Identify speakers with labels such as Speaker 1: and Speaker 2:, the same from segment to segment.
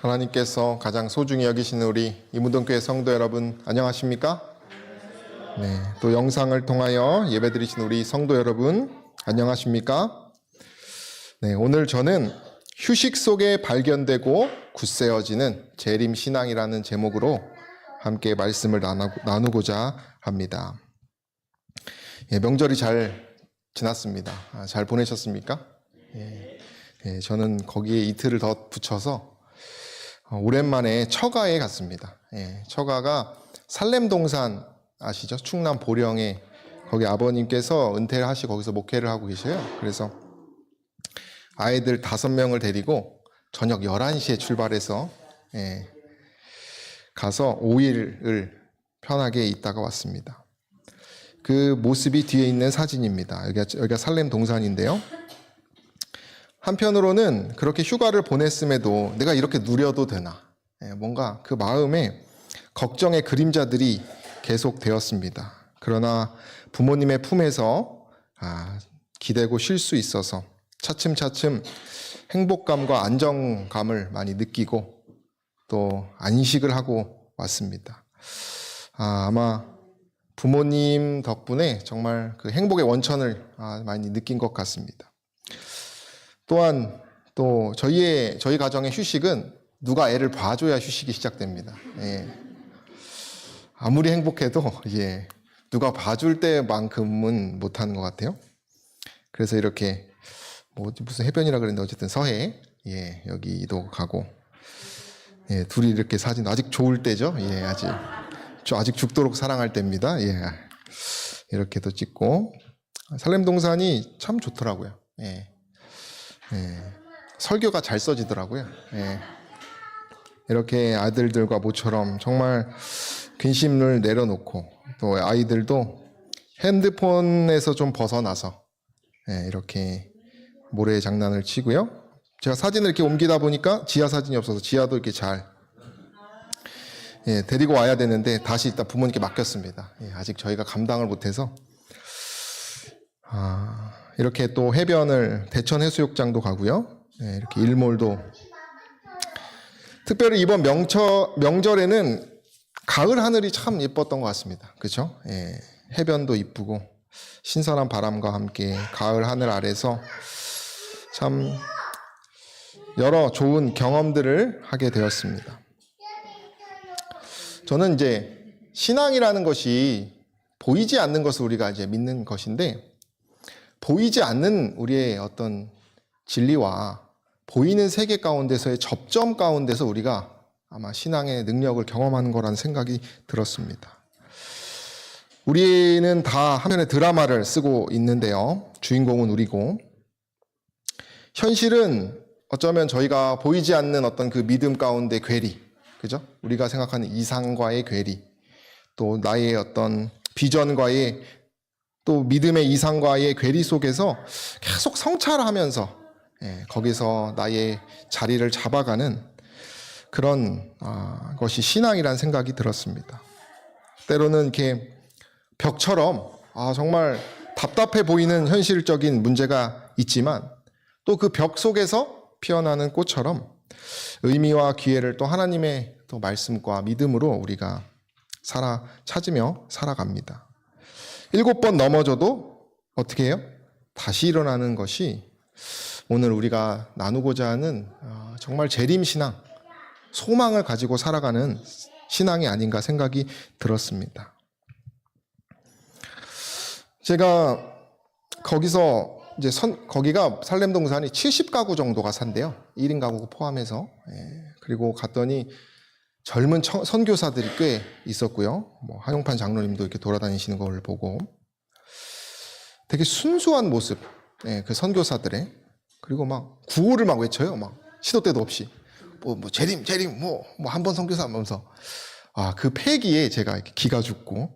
Speaker 1: 하나님께서 가장 소중히 여기시는 우리 이무동교회 성도 여러분 안녕하십니까? 네, 또 영상을 통하여 예배드리신 우리 성도 여러분 안녕하십니까? 네, 오늘 저는 휴식 속에 발견되고 굳세어지는 재림신앙이라는 제목으로 함께 말씀을 나누고자 합니다. 예, 명절이 잘 지났습니다. 잘 보내셨습니까? 저는 거기에 이틀을 더 붙여서 오랜만에 처가에 갔습니다. 처가가 살렘동산 아시죠? 충남 보령에 거기 아버님께서 은퇴를 하시고 거기서 목회를 하고 계셔요. 그래서 아이들 5명을 데리고 저녁 11시에 출발해서 가서 5일을 편하게 있다가 왔습니다. 그 모습이 뒤에 있는 사진입니다. 여기가 살렘동산인데요. 한편으로는 그렇게 휴가를 보냈음에도 내가 이렇게 누려도 되나? 뭔가 그 마음에 걱정의 그림자들이 계속되었습니다. 그러나 부모님의 품에서 기대고 쉴 수 있어서 차츰차츰 행복감과 안정감을 많이 느끼고 또 안식을 하고 왔습니다. 아마 부모님 덕분에 정말 그 행복의 원천을 많이 느낀 것 같습니다. 또한 또 저희 가정의 휴식은 누가 애를 봐줘야 휴식이 시작됩니다. 아무리 행복해도 누가 봐줄 때만큼은 못하는 것 같아요. 그래서 이렇게 무슨 해변이라 그랬는데 어쨌든 서해 여기도 가고 둘이 이렇게 사진 아직 좋을 때죠. 아직 죽도록 사랑할 때입니다. 이렇게도 찍고 살렘동산이 참 좋더라고요. 설교가 잘 써지더라고요. 이렇게 아들들과 모처럼 정말 근심을 내려놓고 또 아이들도 핸드폰에서 좀 벗어나서 이렇게 모래 장난을 치고요. 제가 사진을 이렇게 옮기다 보니까 지하 사진이 없어서 지하도 이렇게 잘 데리고 와야 되는데 다시 일단 부모님께 맡겼습니다. 아직 저희가 감당을 못해서 이렇게 또 해변을 대천 해수욕장도 가고요. 이렇게 일몰도 특별히 이번 명절에는 가을 하늘이 참 예뻤던 것 같습니다. 그렇죠? 해변도 이쁘고 신선한 바람과 함께 가을 하늘 아래서 참 여러 좋은 경험들을 하게 되었습니다. 저는 이제 신앙이라는 것이 보이지 않는 것을 우리가 이제 믿는 것인데 보이지 않는 우리의 어떤 진리와 보이는 세계 가운데서의 접점 가운데서 우리가 아마 신앙의 능력을 경험하는 거라는 생각이 들었습니다. 우리는 다 한 편의 드라마를 쓰고 있는데요. 주인공은 우리고 현실은 어쩌면 저희가 보이지 않는 어떤 그 믿음 가운데 괴리, 그죠? 우리가 생각하는 이상과의 괴리, 또 나의 어떤 비전과의 또 믿음의 이상과의 괴리 속에서 계속 성찰하면서 거기서 나의 자리를 잡아가는 그런 것이 신앙이라는 생각이 들었습니다. 때로는 이렇게 벽처럼 정말 답답해 보이는 현실적인 문제가 있지만 또 그 벽 속에서 피어나는 꽃처럼 의미와 기회를 또 하나님의 또 말씀과 믿음으로 우리가 찾으며 살아갑니다. 7번 넘어져도 어떻게 해요? 다시 일어나는 것이 오늘 우리가 나누고자 하는 정말 재림신앙, 소망을 가지고 살아가는 신앙이 아닌가 생각이 들었습니다. 제가 거기서 이제 거기가 살렘동산이 70가구 정도가 산대요. 1인 가구 포함해서. 그리고 갔더니 젊은 선교사들이 꽤 있었고요. 한용판 장로님도 이렇게 돌아다니시는 걸 보고 되게 순수한 모습, 그 선교사들의 그리고 막 구호를 막 외쳐요. 막 시도 때도 없이 재림 한 번 선교사 하면서 그 패기에 제가 이렇게 기가 죽고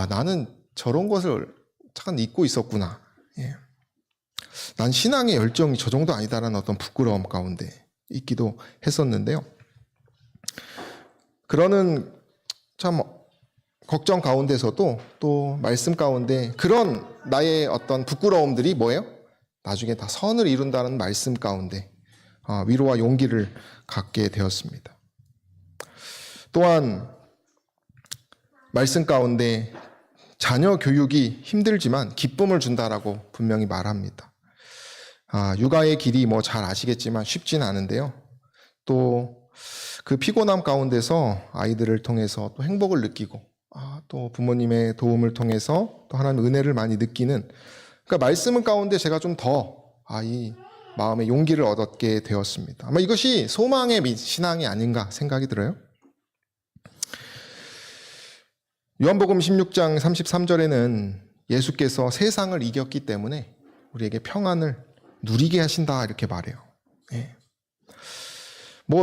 Speaker 1: 나는 저런 것을 잠깐 잊고 있었구나. 난 신앙의 열정이 저 정도 아니다라는 어떤 부끄러움 가운데 있기도 했었는데요. 그러는 참 걱정 가운데서도 또 말씀 가운데 그런 나의 어떤 부끄러움들이 뭐예요? 나중에 다 선을 이룬다는 말씀 가운데 위로와 용기를 갖게 되었습니다. 또한 말씀 가운데 자녀 교육이 힘들지만 기쁨을 준다라고 분명히 말합니다. 육아의 길이 잘 아시겠지만 쉽지는 않은데요. 또 그 피곤함 가운데서 아이들을 통해서 또 행복을 느끼고 또 부모님의 도움을 통해서 또 하나님의 은혜를 많이 느끼는, 그러니까 말씀 가운데 제가 좀 더 이 마음의 용기를 얻게 되었습니다. 아마 이것이 소망의 신앙이 아닌가 생각이 들어요. 요한복음 16장 33절에는 예수께서 세상을 이겼기 때문에 우리에게 평안을 누리게 하신다 이렇게 말해요.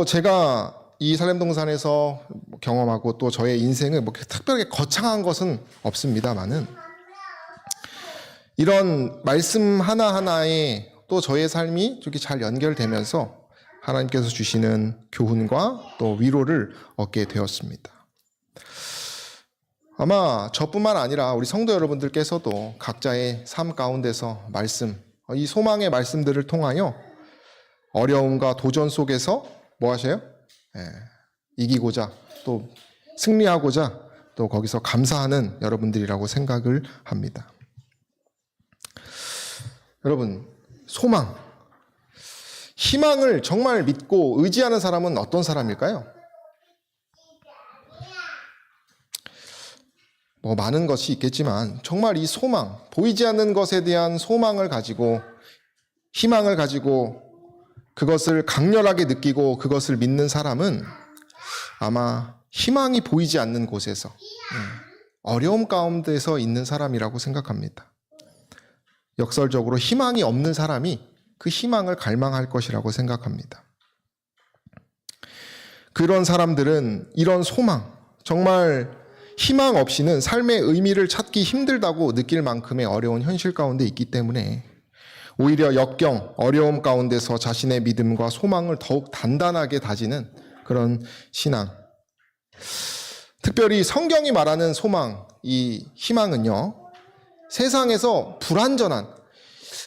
Speaker 1: 제가 이 살렘동산에서 경험하고 또 저의 인생을 특별하게 거창한 것은 없습니다만은 이런 말씀 하나하나에 또 저의 삶이 이렇게 잘 연결되면서 하나님께서 주시는 교훈과 또 위로를 얻게 되었습니다. 아마 저뿐만 아니라 우리 성도 여러분들께서도 각자의 삶 가운데서 이 소망의 말씀들을 통하여 어려움과 도전 속에서 뭐 하셔요? 이기고자 또 승리하고자 또 거기서 감사하는 여러분들이라고 생각을 합니다. 여러분, 소망, 희망을 정말 믿고 의지하는 사람은 어떤 사람일까요? 많은 것이 있겠지만 정말 이 소망, 보이지 않는 것에 대한 소망을 가지고 희망을 가지고 그것을 강렬하게 느끼고 그것을 믿는 사람은 아마 희망이 보이지 않는 곳에서 어려움 가운데서 있는 사람이라고 생각합니다. 역설적으로 희망이 없는 사람이 그 희망을 갈망할 것이라고 생각합니다. 그런 사람들은 이런 소망, 정말 희망 없이는 삶의 의미를 찾기 힘들다고 느낄 만큼의 어려운 현실 가운데 있기 때문에 오히려 역경, 어려움 가운데서 자신의 믿음과 소망을 더욱 단단하게 다지는 그런 신앙. 특별히 성경이 말하는 소망, 이 희망은요, 세상에서 불완전한,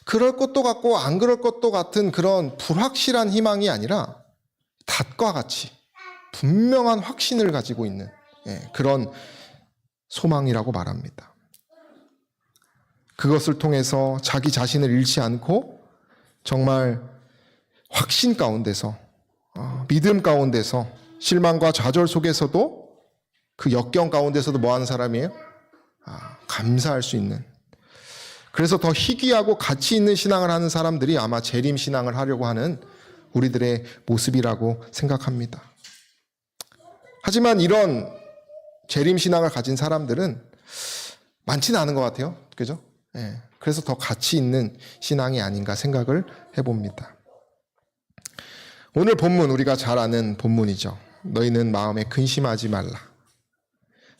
Speaker 1: 그럴 것도 같고 안 그럴 것도 같은 그런 불확실한 희망이 아니라 닷과 같이 분명한 확신을 가지고 있는 그런 소망이라고 말합니다. 그것을 통해서 자기 자신을 잃지 않고 정말 확신 가운데서 믿음 가운데서 실망과 좌절 속에서도 그 역경 가운데서도 뭐 하는 사람이에요? 감사할 수 있는, 그래서 더 희귀하고 가치 있는 신앙을 하는 사람들이 아마 재림 신앙을 하려고 하는 우리들의 모습이라고 생각합니다. 하지만 이런 재림 신앙을 가진 사람들은 많지는 않은 것 같아요. 그죠? 그래서 더 가치 있는 신앙이 아닌가 생각을 해봅니다. 오늘 본문, 우리가 잘 아는 본문이죠. 너희는 마음에 근심하지 말라.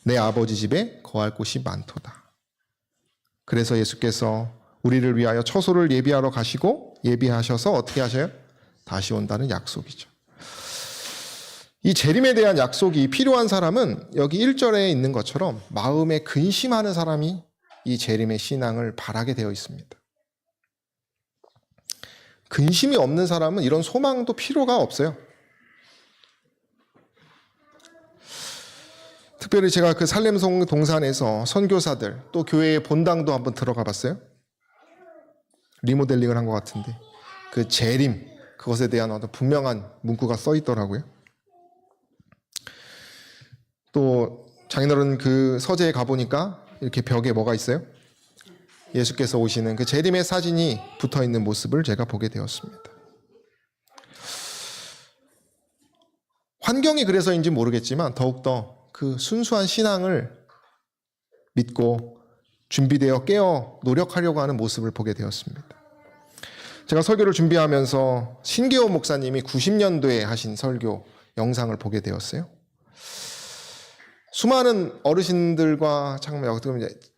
Speaker 1: 내 아버지 집에 거할 곳이 많도다. 그래서 예수께서 우리를 위하여 처소를 예비하러 가시고 예비하셔서 어떻게 하셔요? 다시 온다는 약속이죠. 이 재림에 대한 약속이 필요한 사람은 여기 1절에 있는 것처럼 마음에 근심하는 사람이 이 재림의 신앙을 바라게 되어 있습니다. 근심이 없는 사람은 이런 소망도 필요가 없어요. 특별히 제가 그 살렘 동산에서 선교사들 또 교회의 본당도 한번 들어가 봤어요. 리모델링을 한 것 같은데 그 재림, 그것에 대한 어떤 분명한 문구가 써 있더라고요. 또 장인어른 그 서재에 가보니까 이렇게 벽에 뭐가 있어요? 예수께서 오시는 그 재림의 사진이 붙어있는 모습을 제가 보게 되었습니다. 환경이 그래서인지 모르겠지만 더욱더 그 순수한 신앙을 믿고 준비되어 깨어 노력하려고 하는 모습을 보게 되었습니다. 제가 설교를 준비하면서 신계호 목사님이 90년도에 하신 설교 영상을 보게 되었어요. 수많은 어르신들과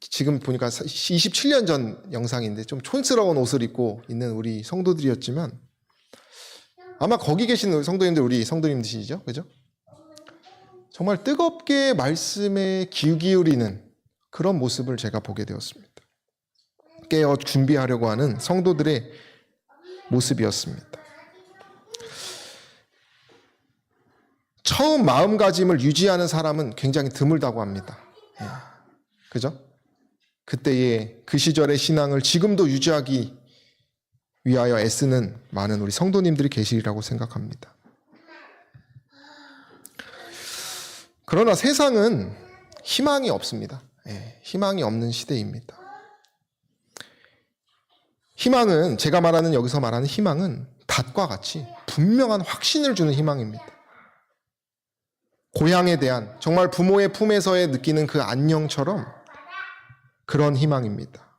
Speaker 1: 지금 보니까 27년 전 영상인데 좀 촌스러운 옷을 입고 있는 우리 성도들이었지만 아마 거기 계신 성도님들 우리 성도님들이시죠? 그죠? 정말 뜨겁게 말씀에 귀 기울이는 그런 모습을 제가 보게 되었습니다. 깨어 준비하려고 하는 성도들의 모습이었습니다. 처음 마음가짐을 유지하는 사람은 굉장히 드물다고 합니다. 예. 그죠? 그때의 그 시절의 신앙을 지금도 유지하기 위하여 애쓰는 많은 우리 성도님들이 계시리라고 생각합니다. 그러나 세상은 희망이 없습니다. 예, 희망이 없는 시대입니다. 희망은 제가 말하는 여기서 말하는 희망은 닷과 같이 분명한 확신을 주는 희망입니다. 고향에 대한 정말 부모의 품에서의 느끼는 그 안녕처럼 그런 희망입니다.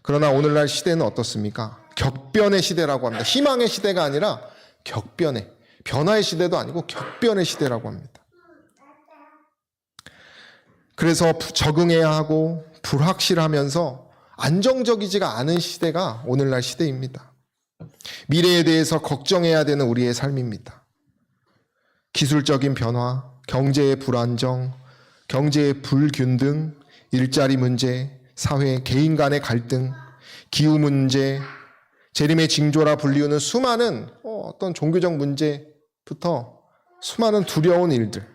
Speaker 1: 그러나 오늘날 시대는 어떻습니까? 격변의 시대라고 합니다. 희망의 시대가 아니라 격변의, 변화의 시대도 아니고 격변의 시대라고 합니다. 그래서 적응해야 하고 불확실하면서 안정적이지가 않은 시대가 오늘날 시대입니다. 미래에 대해서 걱정해야 되는 우리의 삶입니다. 기술적인 변화, 경제의 불안정, 경제의 불균등, 일자리 문제, 사회, 개인 간의 갈등, 기후 문제, 재림의 징조라 불리우는 수많은 어떤 종교적 문제부터 수많은 두려운 일들,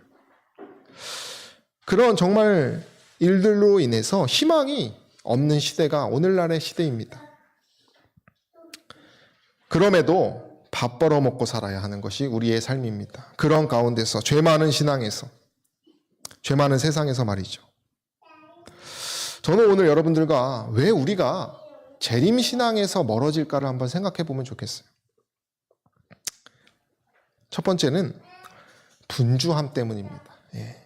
Speaker 1: 그런 정말 일들로 인해서 희망이 없는 시대가 오늘날의 시대입니다. 그럼에도 밥 벌어먹고 살아야 하는 것이 우리의 삶입니다. 그런 가운데서 죄 많은 신앙에서, 죄 많은 세상에서 말이죠. 저는 오늘 여러분들과 왜 우리가 재림신앙에서 멀어질까를 한번 생각해 보면 좋겠어요. 첫 번째는 분주함 때문입니다. 예.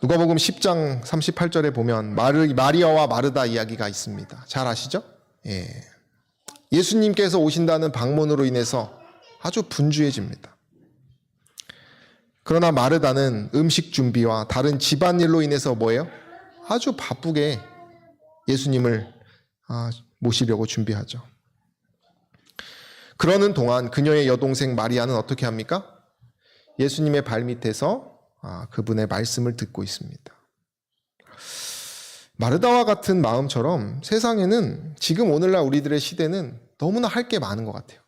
Speaker 1: 누가복음 10장 38절에 보면 마리아와 마르다 이야기가 있습니다. 잘 아시죠? 예. 예수님께서 오신다는 방문으로 인해서 아주 분주해집니다. 그러나 마르다는 음식 준비와 다른 집안일로 인해서 뭐예요? 아주 바쁘게 예수님을 모시려고 준비하죠. 그러는 동안 그녀의 여동생 마리아는 어떻게 합니까? 예수님의 발밑에서 그분의 말씀을 듣고 있습니다. 마르다와 같은 마음처럼 세상에는 지금 오늘날 우리들의 시대는 너무나 할 게 많은 것 같아요.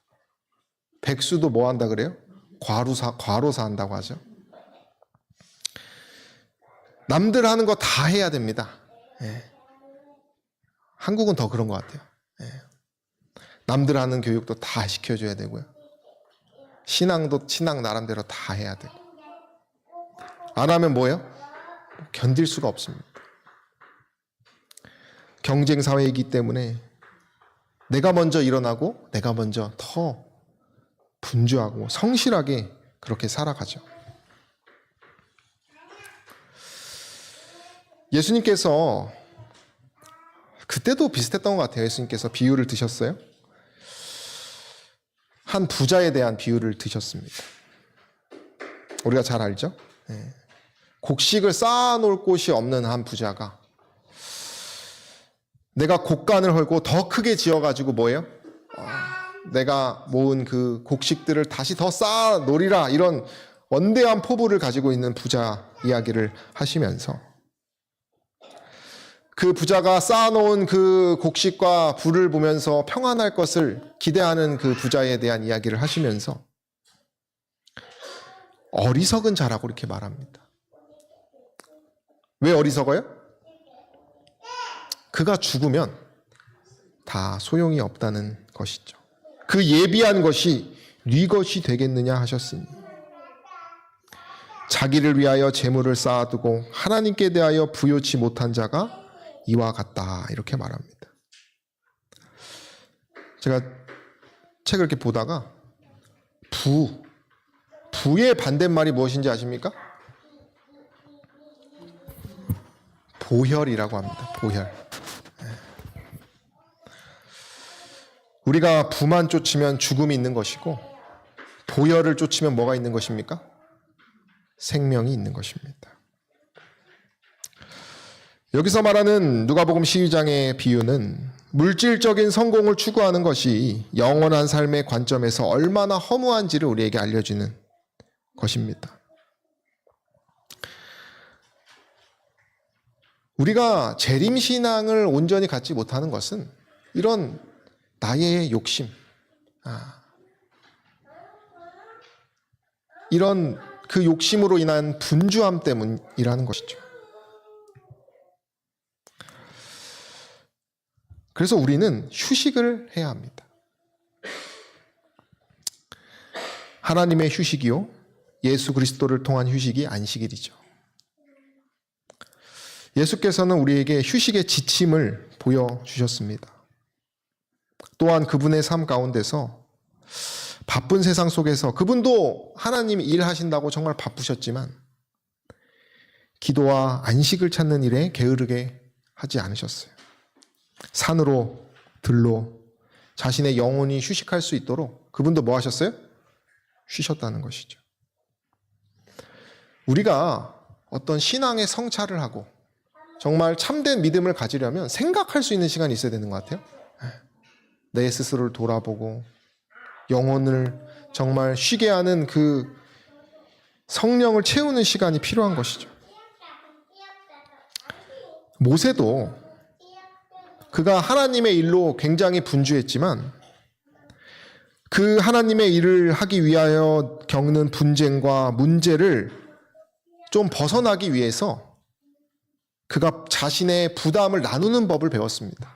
Speaker 1: 백수도 뭐 한다 그래요? 과로사 한다고 하죠. 남들 하는 거 다 해야 됩니다. 예. 한국은 더 그런 것 같아요. 예. 남들 하는 교육도 다 시켜줘야 되고요. 신앙도 신앙 나름대로 다 해야 되고. 안 하면 뭐예요? 견딜 수가 없습니다. 경쟁 사회이기 때문에 내가 먼저 일어나고 내가 먼저 더 분주하고 성실하게 그렇게 살아가죠. 예수님께서 그때도 비슷했던 것 같아요. 예수님께서 비유를 드셨어요. 한 부자에 대한 비유를 드셨습니다. 우리가 잘 알죠? 네. 곡식을 쌓아놓을 곳이 없는 한 부자가 내가 곡간을 헐고 더 크게 지어가지고 뭐예요? 내가 모은 그 곡식들을 다시 더 쌓아놓으리라, 이런 원대한 포부를 가지고 있는 부자 이야기를 하시면서 그 부자가 쌓아놓은 그 곡식과 불을 보면서 평안할 것을 기대하는 그 부자에 대한 이야기를 하시면서 어리석은 자라고 이렇게 말합니다. 왜 어리석어요? 그가 죽으면 다 소용이 없다는 것이죠. 그 예비한 것이 네 것이 되겠느냐 하셨으니 자기를 위하여 재물을 쌓아두고 하나님께 대하여 부요치 못한 자가 이와 같다, 이렇게 말합니다. 제가 책을 이렇게 보다가 부의 반대말이 무엇인지 아십니까? 보혈이라고 합니다. 보혈. 우리가 부만 쫓으면 죽음이 있는 것이고 보혈을 쫓으면 뭐가 있는 것입니까? 생명이 있는 것입니다. 여기서 말하는 누가복음 12장의 비유는 물질적인 성공을 추구하는 것이 영원한 삶의 관점에서 얼마나 허무한지를 우리에게 알려주는 것입니다. 우리가 재림신앙을 온전히 갖지 못하는 것은 이런 나의 욕심, 이런 그 욕심으로 인한 분주함 때문이라는 것이죠. 그래서 우리는 휴식을 해야 합니다. 하나님의 휴식이요, 예수 그리스도를 통한 휴식이 안식일이죠. 예수께서는 우리에게 휴식의 지침을 보여주셨습니다. 또한 그분의 삶 가운데서 바쁜 세상 속에서 그분도 하나님이 일하신다고 정말 바쁘셨지만 기도와 안식을 찾는 일에 게으르게 하지 않으셨어요. 산으로 들로 자신의 영혼이 휴식할 수 있도록 그분도 뭐 하셨어요? 쉬셨다는 것이죠. 우리가 어떤 신앙의 성찰을 하고 정말 참된 믿음을 가지려면 생각할 수 있는 시간이 있어야 되는 것 같아요. 내 스스로를 돌아보고 영혼을 정말 쉬게 하는 그 성령을 채우는 시간이 필요한 것이죠. 모세도 그가 하나님의 일로 굉장히 분주했지만 그 하나님의 일을 하기 위하여 겪는 분쟁과 문제를 좀 벗어나기 위해서 그가 자신의 부담을 나누는 법을 배웠습니다.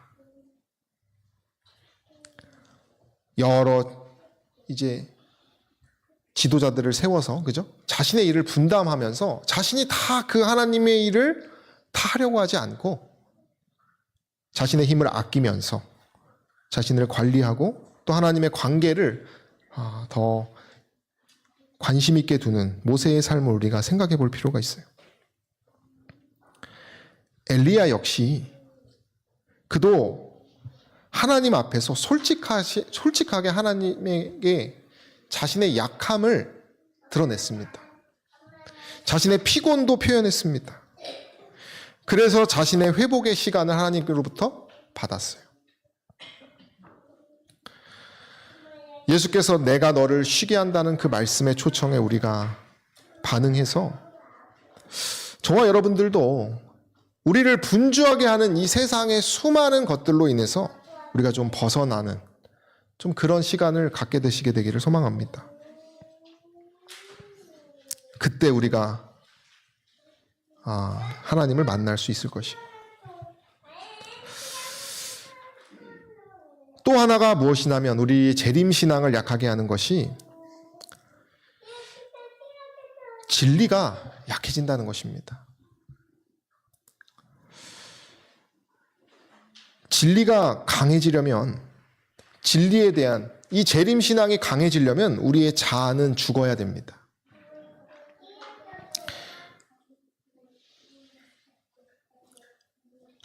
Speaker 1: 여러 이제 지도자들을 세워서, 그죠? 자신의 일을 분담하면서 자신이 다 그 하나님의 일을 다 하려고 하지 않고 자신의 힘을 아끼면서 자신을 관리하고 또 하나님의 관계를 더 관심 있게 두는 모세의 삶을 우리가 생각해 볼 필요가 있어요. 엘리야 역시 그도 하나님 앞에서 솔직하게 하나님에게 자신의 약함을 드러냈습니다. 자신의 피곤도 표현했습니다. 그래서 자신의 회복의 시간을 하나님께로부터 받았어요. 예수께서 내가 너를 쉬게 한다는 그 말씀의 초청에 우리가 반응해서 저와 여러분들도 우리를 분주하게 하는 이 세상의 수많은 것들로 인해서 우리가 좀 벗어나는 좀 그런 시간을 갖게 되시게 되기를 소망합니다. 그때 우리가 하나님을 만날 수 있을 것이에요. 또 하나가 무엇이냐면 우리 재림신앙을 약하게 하는 것이 진리가 약해진다는 것입니다. 진리가 강해지려면 진리에 대한 이 재림신앙이 강해지려면 우리의 자아는 죽어야 됩니다.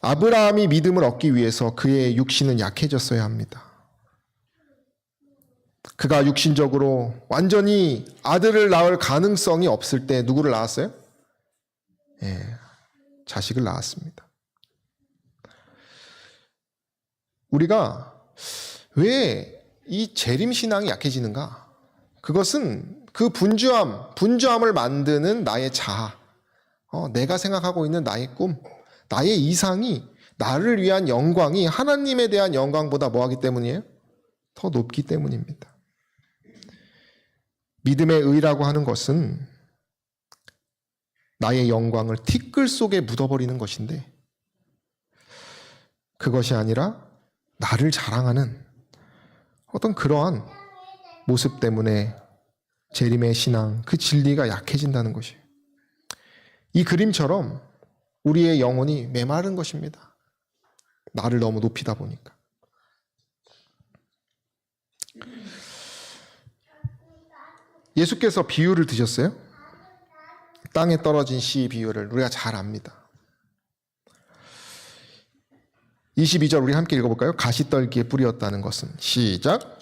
Speaker 1: 아브라함이 믿음을 얻기 위해서 그의 육신은 약해졌어야 합니다. 그가 육신적으로 완전히 아들을 낳을 가능성이 없을 때 누구를 낳았어요? 자식을 낳았습니다. 우리가 왜 이 재림신앙이 약해지는가? 그것은 그 분주함을 만드는 나의 자아, 내가 생각하고 있는 나의 꿈, 나의 이상이, 나를 위한 영광이 하나님에 대한 영광보다 뭐하기 때문이에요? 더 높기 때문입니다. 믿음의 의라고 하는 것은 나의 영광을 티끌 속에 묻어버리는 것인데 그것이 아니라 나를 자랑하는 어떤 그러한 모습 때문에 재림의 신앙, 그 진리가 약해진다는 것이에요. 이 그림처럼 우리의 영혼이 메마른 것입니다. 나를 너무 높이다 보니까. 예수께서 비유를 드셨어요? 땅에 떨어진 씨 비유를 우리가 잘 압니다. 22절 우리 함께 읽어볼까요? 가시떨기에 뿌리었다는 것은, 시작.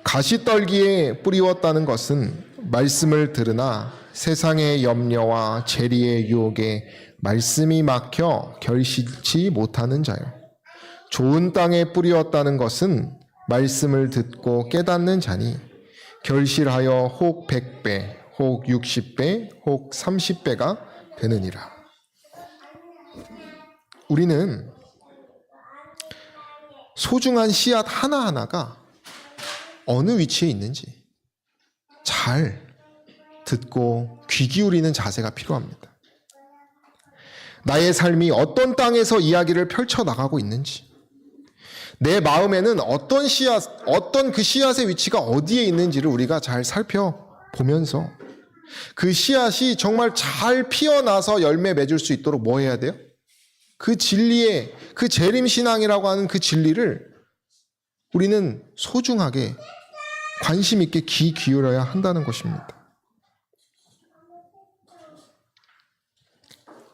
Speaker 1: 가시떨기에 뿌리었다는 것은 말씀을 들으나 세상의 염려와 재리의 유혹에 말씀이 막혀 결실치 못하는 자요. 좋은 땅에 뿌리었다는 것은 말씀을 듣고 깨닫는 자니 결실하여 혹 100배, 혹 60배, 혹 30배가 되느니라. 우리는 소중한 씨앗 하나하나가 어느 위치에 있는지 잘 듣고 귀 기울이는 자세가 필요합니다. 나의 삶이 어떤 땅에서 이야기를 펼쳐나가고 있는지, 내 마음에는 어떤 그 씨앗의 위치가 어디에 있는지를 우리가 잘 살펴보면서 그 씨앗이 정말 잘 피어나서 열매 맺을 수 있도록 뭐 해야 돼요? 그 진리의, 그 재림신앙이라고 하는 그 진리를 우리는 소중하게 관심 있게 귀 기울여야 한다는 것입니다.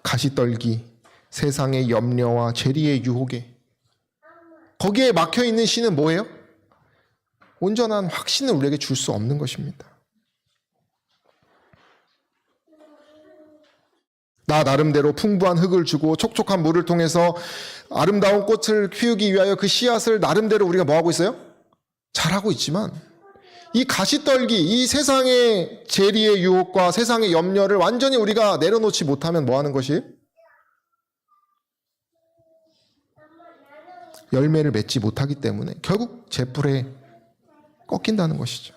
Speaker 1: 가시떨기, 세상의 염려와 재리의 유혹에 거기에 막혀있는 씨는 뭐예요? 온전한 확신을 우리에게 줄 수 없는 것입니다. 나 나름대로 풍부한 흙을 주고 촉촉한 물을 통해서 아름다운 꽃을 피우기 위하여 그 씨앗을 나름대로 우리가 뭐하고 있어요? 잘하고 있지만 이 가시떨기, 이 세상의 재리의 유혹과 세상의 염려를 완전히 우리가 내려놓지 못하면 뭐 하는 것이에요? 열매를 맺지 못하기 때문에 결국 제풀에 꺾인다는 것이죠.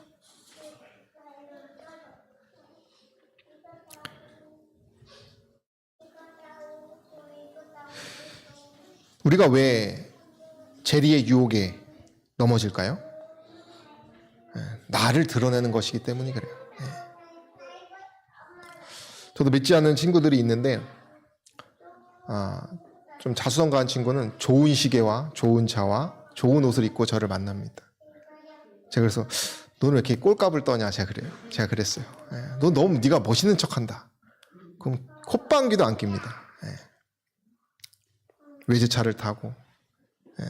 Speaker 1: 우리가 왜 재리의 유혹에 넘어질까요? 나를 드러내는 것이기 때문이 그래요. 저도 믿지 않는 친구들이 있는데 좀 자수성가한 친구는 좋은 시계와 좋은 차와 좋은 옷을 입고 저를 만납니다. 제가 그래서 너는 왜 이렇게 꼴값을 떠냐? 제가 그랬어요. 너 너무 네가 멋있는 척한다. 그럼 콧방귀도 안 낍니다. 외제차를 타고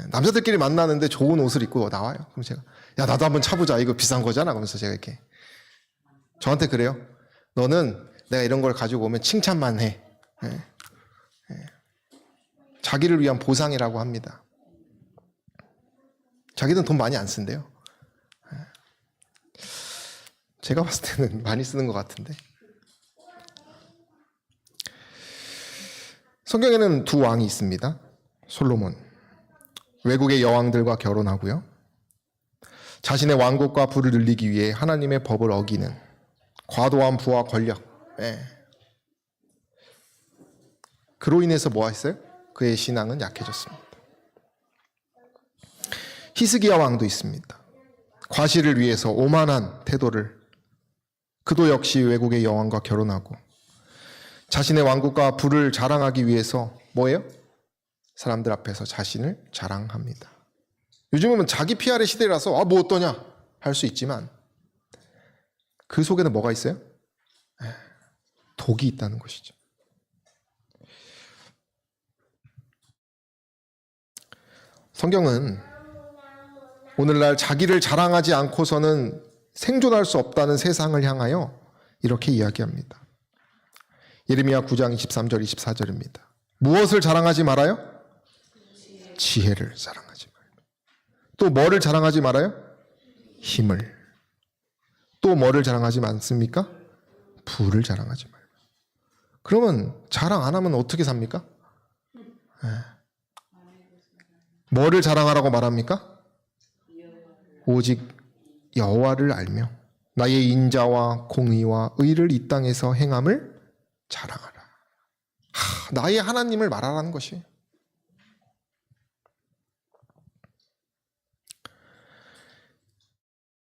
Speaker 1: 남자들끼리 만나는데 좋은 옷을 입고 나와요. 그럼 제가 야 나도 한번 차보자. 이거 비싼 거잖아. 그러면서 제가 이렇게 저한테 그래요. 너는 내가 이런 걸 가지고 오면 칭찬만 해. 자기를 위한 보상이라고 합니다. 자기는 돈 많이 안 쓴대요. 제가 봤을 때는 많이 쓰는 것 같은데. 성경에는 두 왕이 있습니다. 솔로몬. 외국의 여왕들과 결혼하고요. 자신의 왕국과 부를 늘리기 위해 하나님의 법을 어기는 과도한 부와 권력. 그로 인해서 뭐 했어요? 그의 신앙은 약해졌습니다. 히스기야 왕도 있습니다. 과시를 위해서 오만한 태도를, 그도 역시 외국의 여왕과 결혼하고 자신의 왕국과 부를 자랑하기 위해서 뭐예요? 사람들 앞에서 자신을 자랑합니다. 요즘은 자기 PR의 시대라서 뭐 어떠냐 할 수 있지만 그 속에는 뭐가 있어요? 독이 있다는 것이죠. 성경은 오늘날 자기를 자랑하지 않고서는 생존할 수 없다는 세상을 향하여 이렇게 이야기합니다. 예레미야 9장 23절 24절입니다. 무엇을 자랑하지 말아요? 지혜를 자랑하지 말아요. 또 뭐를 자랑하지 말아요? 힘을. 또 뭐를 자랑하지 않습니까? 부를 자랑하지 말아요. 그러면 자랑 안 하면 어떻게 삽니까? 뭐를 자랑하라고 말합니까? 오직 여호와를 알며 나의 인자와 공의와 의를 이 땅에서 행함을 자랑하라. 나의 하나님을 말하라는 것이에요.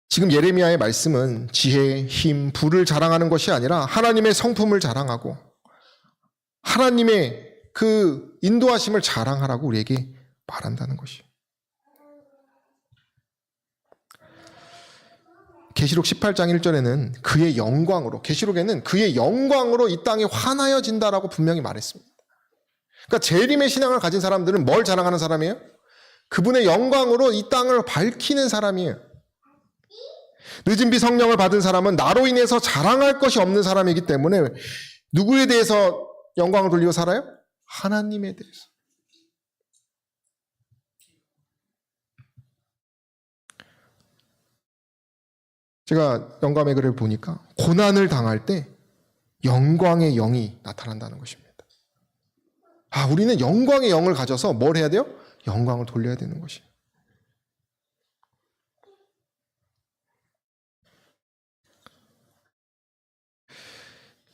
Speaker 1: 지금 예레미야의 말씀은 지혜, 힘, 부를 자랑하는 것이 아니라 하나님의 성품을 자랑하고 하나님의 그 인도하심을 자랑하라고 우리에게 말한다는 것이에요. 계시록 18장 1절에는 그의 영광으로, 계시록에는 그의 영광으로 이 땅이 환하여진다라고 분명히 말했습니다. 그러니까 재림의 신앙을 가진 사람들은 뭘 자랑하는 사람이에요? 그분의 영광으로 이 땅을 밝히는 사람이에요. 늦은 비 성령을 받은 사람은 나로 인해서 자랑할 것이 없는 사람이기 때문에 누구에 대해서 영광을 돌리고 살아요? 하나님에 대해서. 제가 영감의 글을 보니까 고난을 당할 때 영광의 영이 나타난다는 것입니다. 우리는 영광의 영을 가져서 뭘 해야 돼요? 영광을 돌려야 되는 것이에요.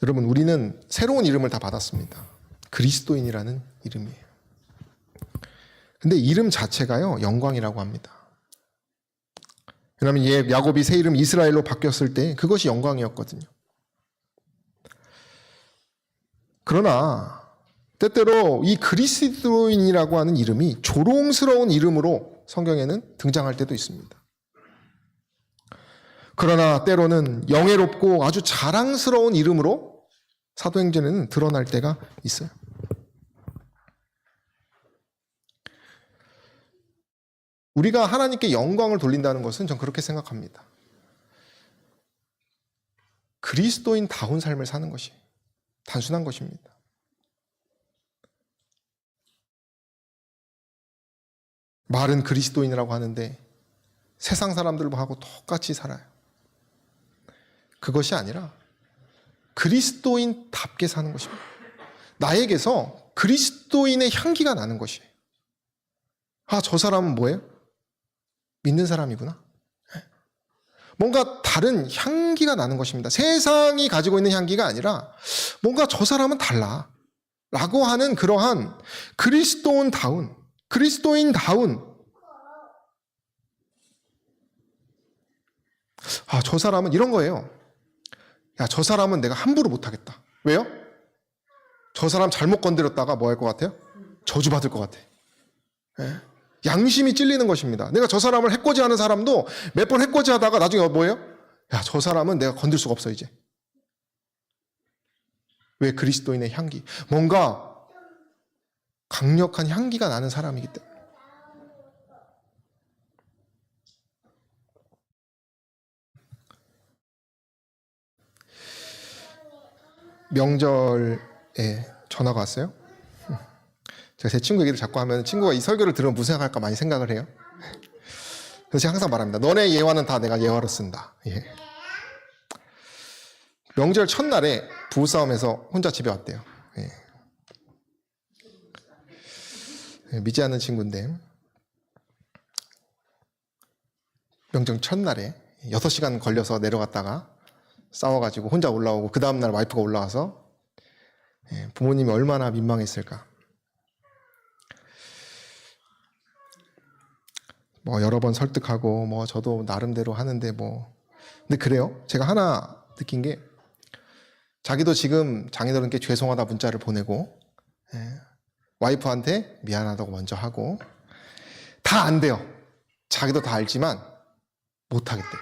Speaker 1: 여러분, 우리는 새로운 이름을 다 받았습니다. 그리스도인이라는 이름이에요. 근데 이름 자체가요, 영광이라고 합니다. 왜냐하면 야곱이 새 이름 이스라엘로 바뀌었을 때 그것이 영광이었거든요. 그러나 때때로 이 그리스도인이라고 하는 이름이 조롱스러운 이름으로 성경에는 등장할 때도 있습니다. 그러나 때로는 영예롭고 아주 자랑스러운 이름으로 사도행전에는 드러날 때가 있어요. 우리가 하나님께 영광을 돌린다는 것은 전 그렇게 생각합니다. 그리스도인다운 삶을 사는 것이 단순한 것입니다. 말은 그리스도인이라고 하는데 세상 사람들하고 똑같이 살아요. 그것이 아니라 그리스도인답게 사는 것입니다. 나에게서 그리스도인의 향기가 나는 것이에요. 아, 저 사람은 뭐예요? 믿는 사람이구나. 뭔가 다른 향기가 나는 것입니다. 세상이 가지고 있는 향기가 아니라 뭔가 저 사람은 달라 라고 하는 그러한 그리스도인다운 아, 저 사람은 이런 거예요. 야, 저 사람은 내가 함부로 못하겠다. 왜요? 저 사람 잘못 건드렸다가 뭐 할 것 같아요? 저주받을 것 같아. 양심이 찔리는 것입니다. 내가 저 사람을 해코지하는 사람도 몇 번 해코지하다가 나중에 뭐예요? 야, 저 사람은 내가 건들 수가 없어 이제. 왜? 그리스도인의 향기. 뭔가 강력한 향기가 나는 사람이기 때문에. 명절에 전화가 왔어요. 제가 제 친구 얘기를 자꾸 하면 친구가 이 설교를 들으면 무슨 생각할까 많이 생각을 해요. 그래서 제가 항상 말합니다. 너네 예화는 다 내가 예화로 쓴다. 예. 명절 첫날에 부부싸움에서 혼자 집에 왔대요. 예. 믿지 않는 친구인데 명절 첫날에 6시간 걸려서 내려갔다가 싸워가지고 혼자 올라오고 그 다음날 와이프가 올라와서 부모님이 얼마나 민망했을까. 뭐 여러 번 설득하고 뭐 저도 나름대로 하는데 뭐 근데 그래요. 제가 하나 느낀 게 자기도 지금 장인어른께 죄송하다 문자를 보내고 와이프한테 미안하다고 먼저 하고 다 안 돼요. 자기도 다 알지만 못하겠대요.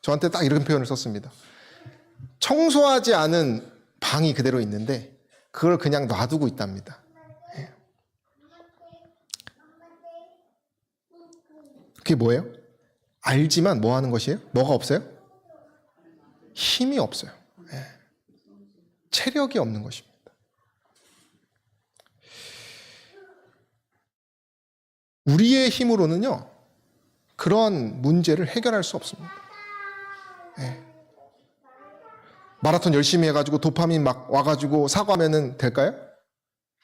Speaker 1: 저한테 딱 이런 표현을 썼습니다. 청소하지 않은 방이 그대로 있는데 그걸 그냥 놔두고 있답니다. 그게 뭐예요? 알지만 뭐 하는 것이에요? 뭐가 없어요? 힘이 없어요. 체력이 없는 것입니다. 우리의 힘으로는요, 그러한 문제를 해결할 수 없습니다. 마라톤 열심히 해가지고 도파민 막 와가지고 사과하면 될까요?